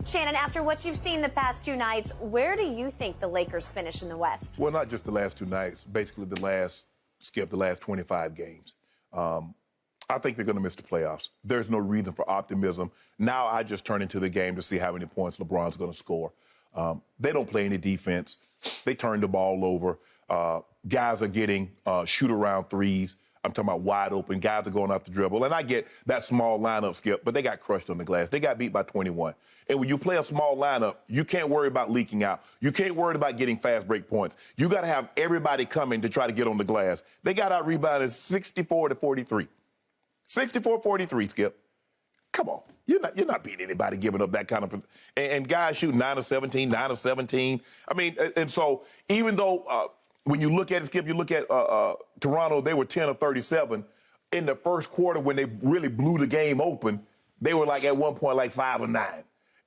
Shannon, after what you've seen the past two nights, where do you think the Lakers finish in the West? Well, not just the last two nights, basically the last 25 games. I think they're going to miss the playoffs. There's no reason for optimism. Now I just turn into the game to see how many points LeBron's going to score. They don't play any defense. They turn the ball over. Guys are getting shoot-around threes. I'm talking about wide open. Guys are going off the dribble. And I get that small lineup, Skip, but they got crushed on the glass. They got beat by 21. And when you play a small lineup, you can't worry about leaking out. You can't worry about getting fast break points. You got to have everybody coming to try to get on the glass. They got out rebounded 64-43. 64-43, Skip. Come on. You're not beating anybody giving up that kind of... And guys shooting 9 of 17, 9 of 17. I mean, and so even though... when you look at it, Skip, you look at Toronto, they were 10 of 37. In the first quarter, when they really blew the game open, they were like at one point like 5 of 9.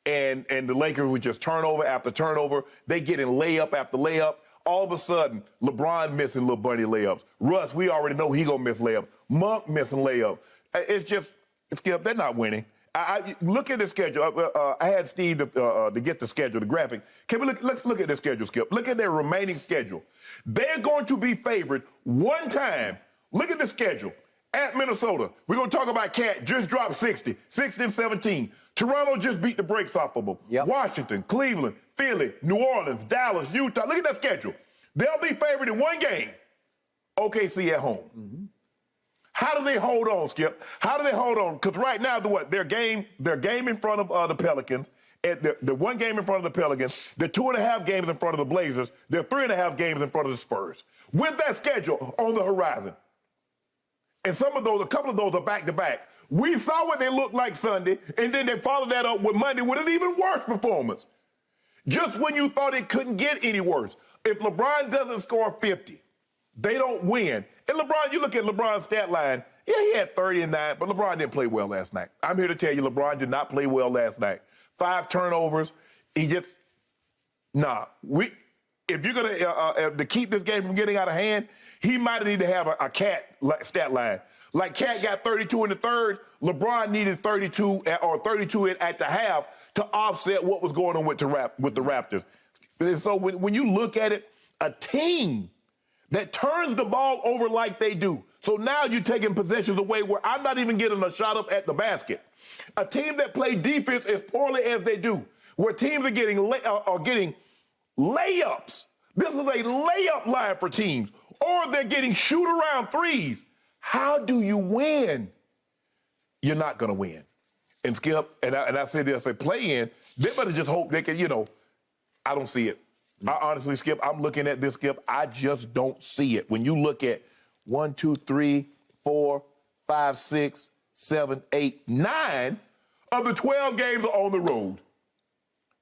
And the Lakers would just turnover after turnover. They get in layup after layup. All of a sudden, LeBron missing little bunny layups. Russ, we already know he gonna miss layups. Monk missing layup. It's just, Skip, they're not winning. I look at the schedule. I had Steve to get the schedule, the graphic. Let's look at the schedule, Skip. Look at their remaining schedule. They're going to be favored one time. Look at the schedule. At Minnesota, we're going to talk about Cat just dropped 60 and 17. Toronto just beat the brakes off of them. Yep. Washington, Cleveland, Philly, New Orleans, Dallas, Utah. Look at that schedule. They'll be favored in one game. OKC at home. Mm-hmm. How do they hold on, Skip? How do they hold on? Because right now, their game in front of the Pelicans, the one game in front of the Pelicans, the 2.5 games in front of the Blazers, the 3.5 games in front of the Spurs. With that schedule on the horizon. And a couple of those are back-to-back. We saw what they looked like Sunday, and then they followed that up with Monday with an even worse performance. Just when you thought it couldn't get any worse. If LeBron doesn't score 50, they don't win. And LeBron, you look at LeBron's stat line, yeah, he had 30 and 9, but LeBron didn't play well last night. I'm here to tell you, LeBron did not play well last night. 5 turnovers. He just, if you're going to keep this game from getting out of hand, he might need to have a Cat stat line. Like Cat got 32 in the third, LeBron needed 32 at the half to offset what was going on with the Raptors. And so when you look at it, a team that turns the ball over like they do. So now you're taking possessions away where I'm not even getting a shot up at the basket. A team that play defense as poorly as they do, where teams are getting layups. This is a layup line for teams. Or they're getting shoot-around threes. How do you win? You're not going to win. And Skip, and I said this, play in, they better just hope they can, I don't see it. I honestly, Skip, I'm looking at this, Skip. I just don't see it. When you look at 1, 2, 3, 4, 5, 6, 7, 8, 9 of the 12 games are on the road.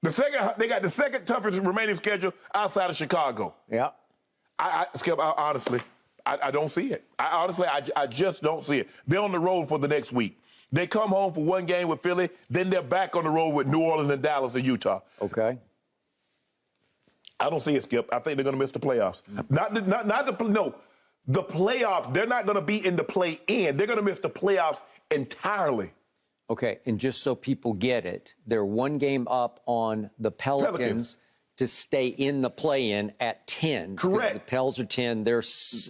They got the second toughest remaining schedule outside of Chicago. Yeah. Skip, honestly, I don't see it. I just don't see it. They're on the road for the next week. They come home for one game with Philly, then they're back on the road with New Orleans and Dallas and Utah. Okay. I don't see it, Skip. I think they're going to miss the playoffs. The playoffs. They're not going to be in the play-in. They're going to miss the playoffs entirely. Okay, and just so people get it, they're one game up on the Pelicans to stay in the play-in at 10. Correct. The Pels are 10. They're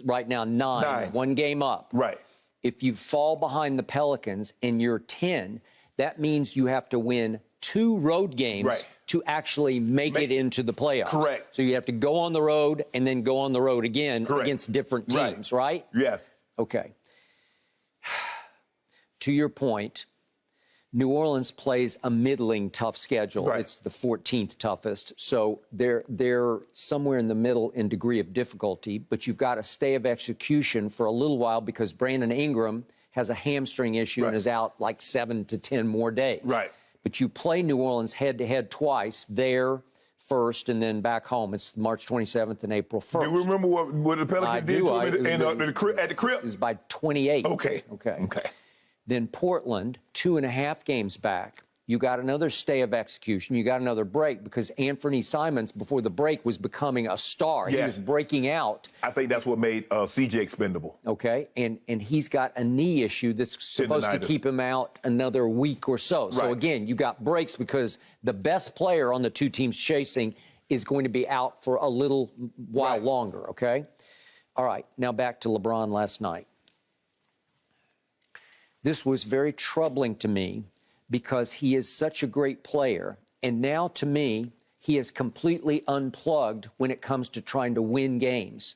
right now 9. One game up. Right. If you fall behind the Pelicans and you're 10, that means you have to win 2 road games to actually make it into the playoffs. Correct. So you have to go on the road and then go on the road again against different teams, right? Yes. Okay. To your point, New Orleans plays a middling tough schedule. Right. It's the 14th toughest. So they're somewhere in the middle in degree of difficulty, but you've got a stay of execution for a little while because Brandon Ingram has a hamstring issue and is out like 7 to 10 more days. Right. But you play New Orleans head-to-head twice, there first and then back home. It's March 27th and April 1st. Do you remember what the Pelicans did to them at the crib? It was by 28. Okay. Then Portland, 2.5 games back. you got another stay of execution. You got another break because Anthony Simons, before the break, was becoming a star. Yes. He was breaking out. I think that's what made CJ expendable. Okay, and he's got a knee issue that's supposed to keep him out another week or so. So, again, you got breaks because the best player on the two teams chasing is going to be out for a little while longer, okay? All right, now back to LeBron last night. This was very troubling to me because he is such a great player. And now, to me, he is completely unplugged when it comes to trying to win games.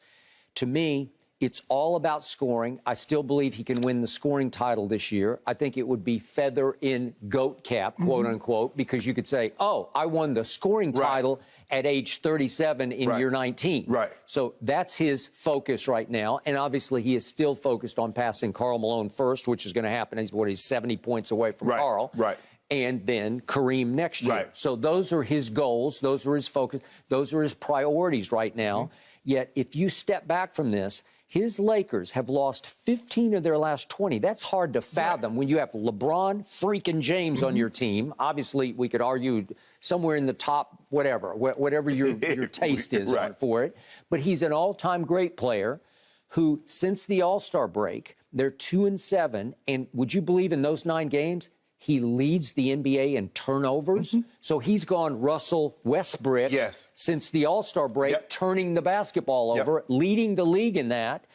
To me, it's all about scoring. I still believe he can win the scoring title this year. I think it would be feather in goat cap, quote unquote, because you could say, oh, I won the scoring title at age 37 in year 19. Right. So that's his focus right now. And obviously he is still focused on passing Karl Malone first, which is going to happen. He's 70 points away from Karl. Right. And then Kareem next year. Right. So those are his goals. Those are his focus. Those are his priorities right now. Yet if you step back from this, his Lakers have lost 15 of their last 20. That's hard to fathom when you have LeBron freaking James on your team. Obviously, we could argue somewhere in the top, whatever your taste is for it. But he's an all-time great player who, since the All-Star break, they're 2-7. And would you believe in those 9 games, he leads the NBA in turnovers? So he's gone Russell Westbrook since the All-Star break, turning the basketball over, leading the league in that.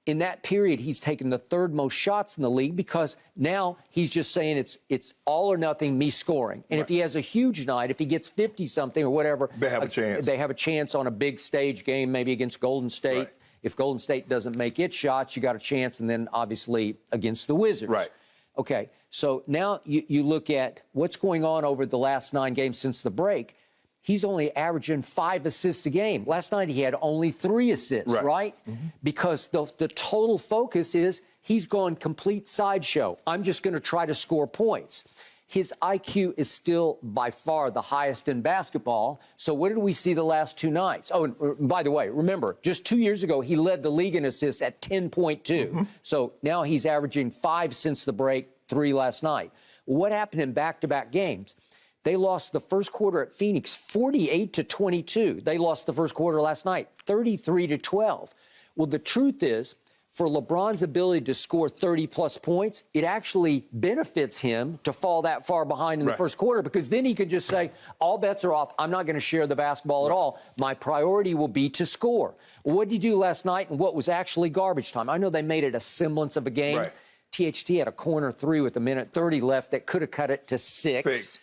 In that period, he's taken the 3rd most shots in the league because now he's just saying it's all or nothing, me scoring. And if he has a huge night, if he gets 50-something or whatever, they have a chance. They have a chance on a big stage game, maybe against Golden State. If Golden State doesn't make its shots, you got a chance, and then obviously against the Wizards. Okay, so now you look at what's going on over the last 9 games since the break. He's only averaging 5 assists a game. Last night he had only 3 assists, right? Because the total focus is he's gone complete sideshow. I'm just going to try to score points. His IQ is still by far the highest in basketball. So what did we see the last 2 nights? Oh, and by the way, remember, just 2 years ago, he led the league in assists at 10.2. So now he's averaging 5 since the break, 3 last night. What happened in back-to-back games? They lost the first quarter at Phoenix 48-22. They lost the first quarter last night 33-12. Well, the truth is, for LeBron's ability to score 30-plus points, it actually benefits him to fall that far behind in the first quarter because then he can just say, all bets are off. I'm not going to share the basketball at all. My priority will be to score. Well, what did he do last night and what was actually garbage time? I know they made it a semblance of a game. THT had a corner 3 with 1:30 left that could have cut it to 6.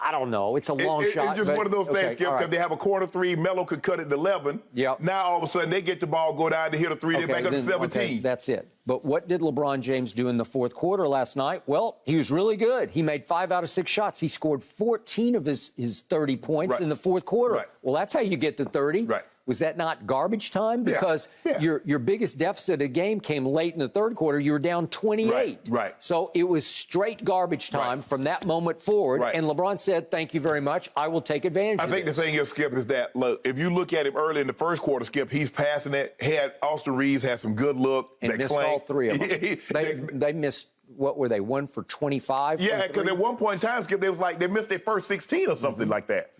I don't know. It's a long shot. It's just one of those things, Skip, because they have a corner 3. Melo could cut it to 11. Now, all of a sudden, they get the ball, go down to hit a 3. They back up to 17. That's it. But what did LeBron James do in the fourth quarter last night? Well, he was really good. He made 5 out of 6 shots. He scored 14 of his 30 points in the fourth quarter. Well, that's how you get to 30. Was that not garbage time? Because your biggest deficit of the game came late in the third quarter. You were down 28. So it was straight garbage time from that moment forward. And LeBron said, thank you very much. I will take advantage of this. I think the thing is, Skip, is that, look, if you look at him early in the first quarter, Skip, he's passing it. Austin Reeves had some good look. And missed all 3 of them. They missed, what were they, 1 for 25? Yeah, because at one point in time, Skip, they missed their first 16 or something like that.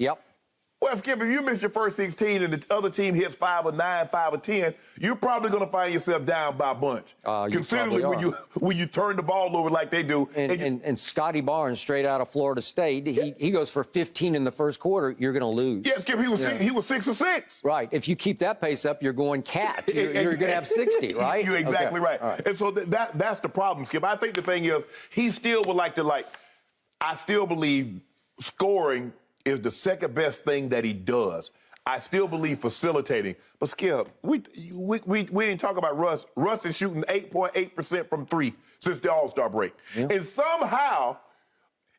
Well, Skip, if you miss your first 16 and the other team hits 5 or 9, 5 or 10, you're probably going to find yourself down by a bunch. Considering when you turn the ball over like they do. And Scotty Barnes, straight out of Florida State, he goes for 15 in the first quarter. You're going to lose. Yeah, Skip, he was 6 or 6. Right. If you keep that pace up, you're going cat. You're going to have 60, right? You're exactly right. And so that's the problem, Skip. I think the thing is he still would like to, I still believe scoring is the second best thing that he does. I still believe facilitating. But, Skip, we didn't talk about Russ. Russ is shooting 8.8% from 3 since the All-Star break. And somehow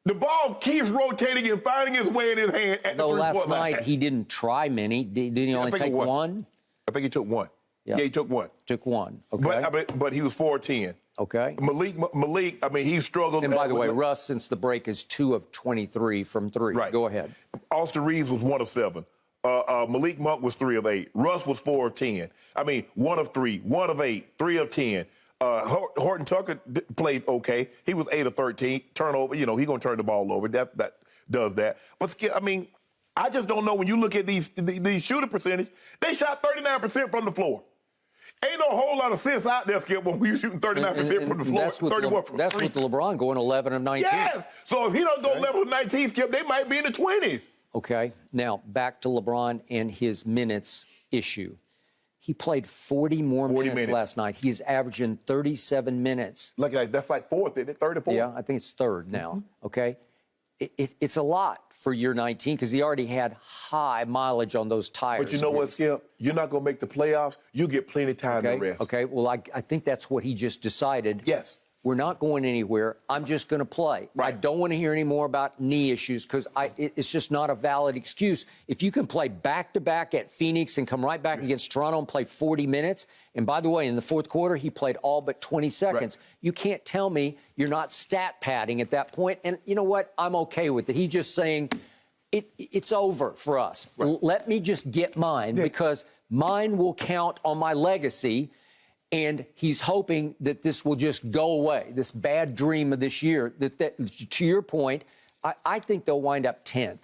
the ball keeps rotating and finding its way in his hand at the three-point line. Last night he didn't try many. Did he only take 1? I think he took 1. Yeah, he took 1. Took 1. Okay. But he was 4-10. Okay. Malik, I mean, he struggled. And by the way, Russ, since the break, is 2 of 23 from 3. Go ahead. Austin Reeves was 1 of 7. Malik Monk was 3 of 8. Russ was 4 of 10. I mean, 1 of 3, 1 of 8, 3 of 10. Horton Tucker played okay. He was 8 of 13. Turnover, he's going to turn the ball over. That does that. But, Skip, I just don't know when you look at these shooting percentage, they shot 39% from the floor. Ain't no whole lot of sense out there, Skip, when we shooting 39% from the floor, 31 from That's with LeBron going 11 of 19. Yes. So if he don't go 11 of 19, Skip, they might be in the 20s. Okay. Now, back to LeBron and his minutes issue. He played 40 minutes last night. He's averaging 37 minutes. Look, that's like fourth, isn't it? Third or fourth? Yeah, I think it's third now, okay? It's a lot for year 19 because he already had high mileage on those tires. But you know what, Skip? You're not going to make the playoffs. You get plenty of time to rest. Okay, well, I think that's what he just decided. Yes. We're not going anywhere. I'm just going to play. Right. I don't want to hear any more about knee issues because it's just not a valid excuse. If you can play back-to-back at Phoenix and come right back against Toronto and play 40 minutes, and by the way, in the fourth quarter, he played all but 20 seconds. Right. You can't tell me you're not stat padding at that point. And you know what? I'm okay with it. He's just saying it's over for us. Right. Let me just get mine because mine will count on my legacy. And he's hoping that this will just go away, this bad dream of this year. That to your point, I think they'll wind up 10th.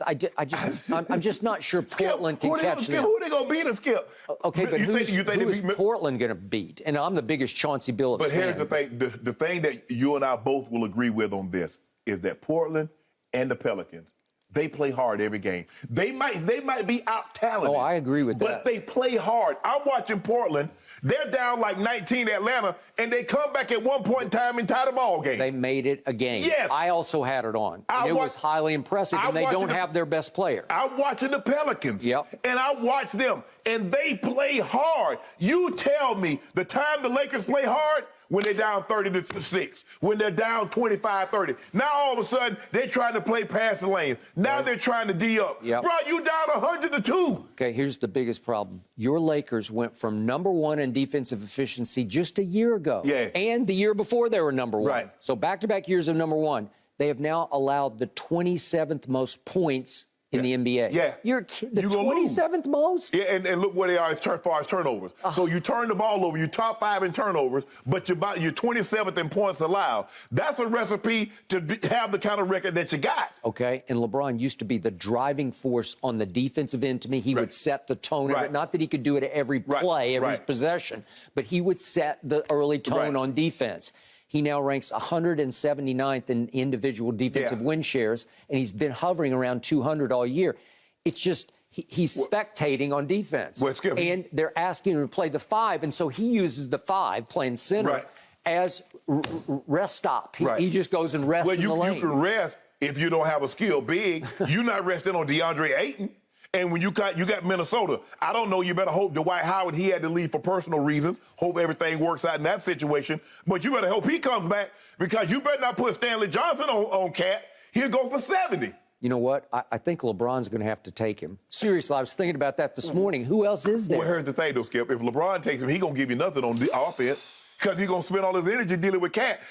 I'm just not sure Portland can catch them. Who are they going to beat, Skip? Okay, but who is Portland going to beat? And I'm the biggest Chauncey Billups fan. But here's the thing. The thing that you and I both will agree with on this is that Portland and the Pelicans, they play hard every game. They might be out-talented. Oh, I agree with that. But they play hard. I'm watching Portland. They're down like 19 Atlanta, and they come back at one point in time and tie the ball game. They made it a game. Yes. I also had it on. It was highly impressive, and they don't have their best player. I'm watching the Pelicans, and I watch them, and they play hard. You tell me the time the Lakers play hard, when they're down 30-6, when they're down 25-30. Now, all of a sudden, they're trying to play past the lane. Now they're trying to D up. Bro, you down 100-2. Okay, here's the biggest problem. Your Lakers went from #1 in defensive efficiency just a year ago. Yeah. And the year before they were #1. Right. So back-to-back years of #1. They have now allowed the 27th most points in the NBA. Yeah. You're the 27th most? Yeah, and look where they are as far as turnovers. So you turn the ball over, you're top 5 in turnovers, but you're 27th in points allowed. That's a recipe to have the kind of record that you got. Okay, and LeBron used to be the driving force on the defensive end to me. He would set the tone. Not that he could do it at every play, every possession, but he would set the early tone on defense. He now ranks 179th in individual defensive win shares, and he's been hovering around 200 all year. It's just he's spectating on defense. And they're asking him to play the 5, and so he uses the 5, playing center, as rest stop. He just goes and rests in the lane. You can rest if you don't have a skill big. You're not resting on DeAndre Ayton. And when you got Minnesota, I don't know, you better hope Dwight Howard, he had to leave for personal reasons. Hope everything works out in that situation. But you better hope he comes back because you better not put Stanley Johnson on Cat. He'll go for 70. You know what? I think LeBron's going to have to take him. Seriously, I was thinking about that this morning. Who else is there? Well, here's the thing, though, Skip. If LeBron takes him, he's going to give you nothing on the offense because he's going to spend all his energy dealing with Cat.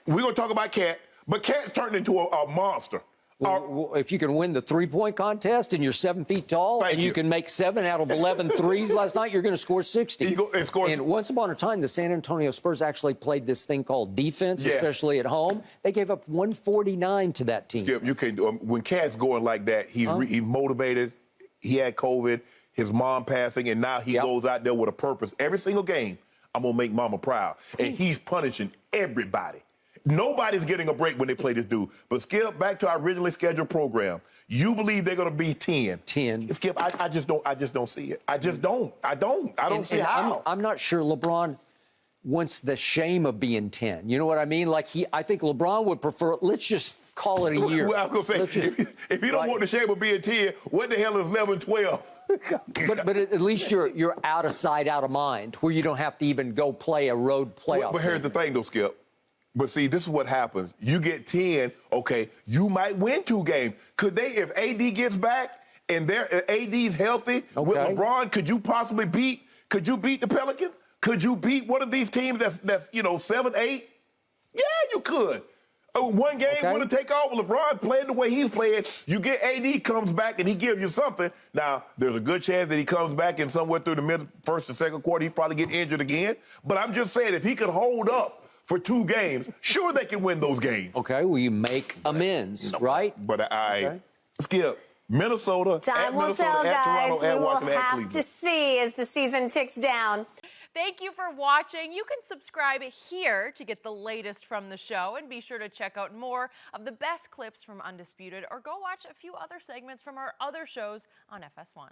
We're going to talk about Cat, but Cat's turned into a monster. Well, if you can win the three-point contest and you're 7 feet tall and you can make 7 out of 11 threes last night, you're going to score 60. And once upon a time, the San Antonio Spurs actually played this thing called defense, especially at home. They gave up 149 to that team. Skip, you can when Cat's going like that, he's motivated. He had COVID, his mom passing, and now he goes out there with a purpose. Every single game, I'm going to make mama proud. And he's punishing everybody. Nobody's getting a break when they play this dude. But, Skip, back to our originally scheduled program. You believe they're going to be 10. 10. Skip, I just don't see it. I just don't. I don't see how. I'm not sure LeBron wants the shame of being 10. You know what I mean? Like, I think LeBron would prefer, let's just call it a year. Well, I was going to say, if you don't want the shame of being 10, what the hell is 11, 12? but at least you're out of sight, out of mind, where you don't have to even go play a road playoff. But here's the thing, though, Skip. But see, this is what happens. You get 10, okay, you might win 2 games. Could they, if AD gets back and AD's healthy with LeBron, could you possibly beat the Pelicans? Could you beat one of these teams that's 7, 8? Yeah, you could. One game Okay. winner take all. LeBron playing the way he's playing. You get AD comes back and he gives you something. Now, there's a good chance that he comes back and somewhere through the first and second quarter, he probably get injured again. But I'm just saying, if he could hold up for 2 games, sure they can win those games. Okay, well, you make amends, right? But Okay. Skip, Minnesota, Time at will Minnesota, tell, at guys. Toronto, We at will Washington, at have Cleveland. to see as the season ticks down. Thank you for watching. You can subscribe here to get the latest from the show, and be sure to check out more of the best clips from Undisputed, or go watch a few other segments from our other shows on FS1.